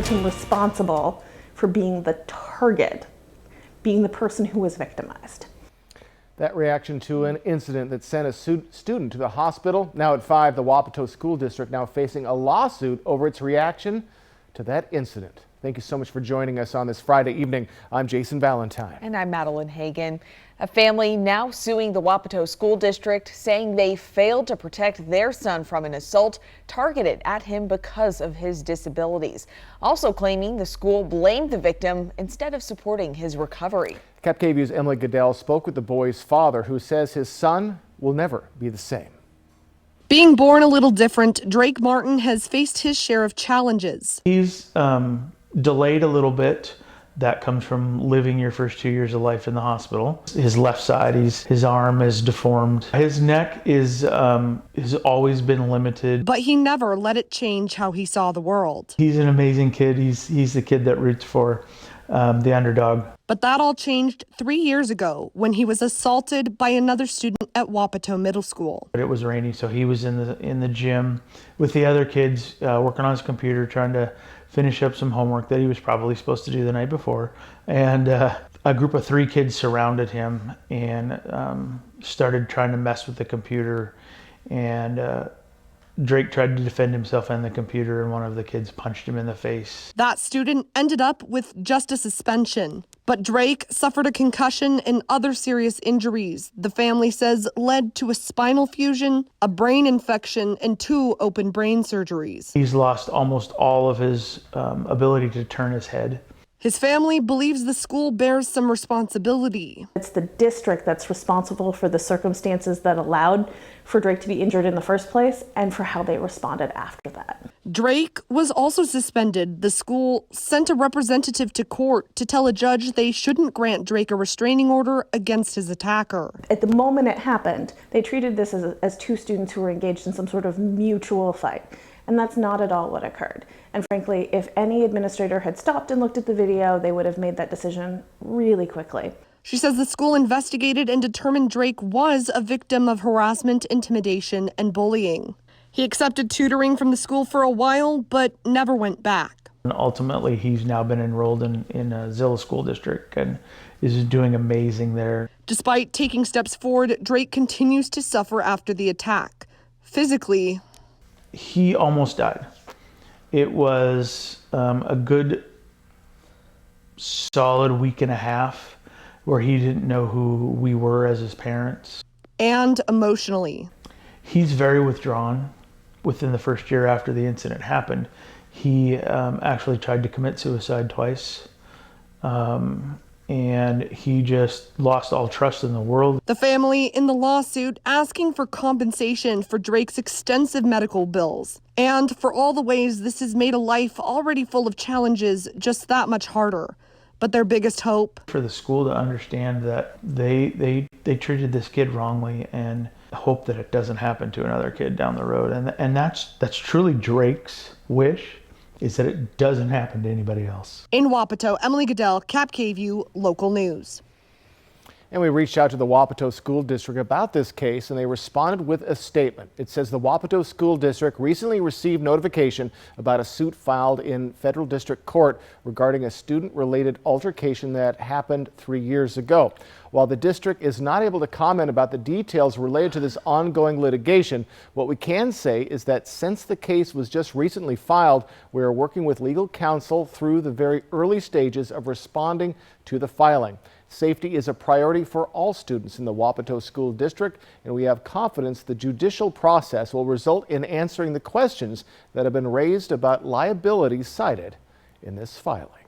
him responsible for being the target, being the person who was victimized. That reaction to an incident that sent a student to the hospital. Now at 5, the Wapato School District now facing a lawsuit over its reaction to that incident. Thank you so much for joining us on this Friday evening. I'm Jason Valentine. And I'm Madeline Hagan. A family now suing the Wapato School District, saying they failed to protect their son from an assault targeted at him because of his disabilities. Also claiming the school blamed the victim instead of supporting his recovery. KapKVU's Emily Goodell spoke with the boy's father, who says his son will never be the same. Being born a little different, Drake Martin has faced his share of challenges. He's delayed a little bit. That comes from living your first 2 years of life in the hospital. His left side, his arm is deformed. His neck has always been limited. But he never let it change how he saw the world. He's an amazing kid. He's the kid that roots for the underdog. But that all changed 3 years ago when he was assaulted by another student at Wapato Middle School. It was rainy, so he was in the gym with the other kids working on his computer, trying to finish up some homework that he was probably supposed to do the night before. And a group of 3 kids surrounded him and started trying to mess with the computer. And Drake tried to defend himself and the computer, and one of the kids punched him in the face. That student ended up with just a suspension. But Drake suffered a concussion and other serious injuries the family says led to a spinal fusion, a brain infection, and 2 open brain surgeries. He's lost almost all of his ability to turn his head. His family believes the school bears some responsibility. It's the district that's responsible for the circumstances that allowed for Drake to be injured in the first place and for how they responded after that. Drake was also suspended. The school sent a representative to court to tell a judge they shouldn't grant Drake a restraining order against his attacker. At the moment it happened, they treated this as 2 students who were engaged in some sort of mutual fight. And that's not at all what occurred. And frankly, if any administrator had stopped and looked at the video, they would have made that decision really quickly. She says the school investigated and determined Drake was a victim of harassment, intimidation, and bullying. He accepted tutoring from the school for a while, but never went back. And ultimately, he's now been enrolled in Zilla School District and is doing amazing there. Despite taking steps forward, Drake continues to suffer after the attack. Physically, he almost died. It was a good solid week and a half where he didn't know who we were as his parents. And emotionally. He's very withdrawn. Within the first year after the incident happened, he actually tried to commit suicide twice. And he just lost all trust in the world. The family in the lawsuit asking for compensation for Drake's extensive medical bills and for all the ways this has made a life already full of challenges just that much harder. But their biggest hope for the school to understand that they treated this kid wrongly and hope that it doesn't happen to another kid down the road. And that's truly Drake's wish, is that it doesn't happen to anybody else. In Wapato, Emily Goodell, KapKVU Local News. And we reached out to the Wapato School District about this case, and they responded with a statement. It says the Wapato School District recently received notification about a suit filed in federal district court regarding a student-related altercation that happened 3 years ago. While the district is not able to comment about the details related to this ongoing litigation, what we can say is that since the case was just recently filed, we are working with legal counsel through the very early stages of responding to the filing. Safety is a priority for all students in the Wapato School District, and we have confidence the judicial process will result in answering the questions that have been raised about liabilities cited in this filing.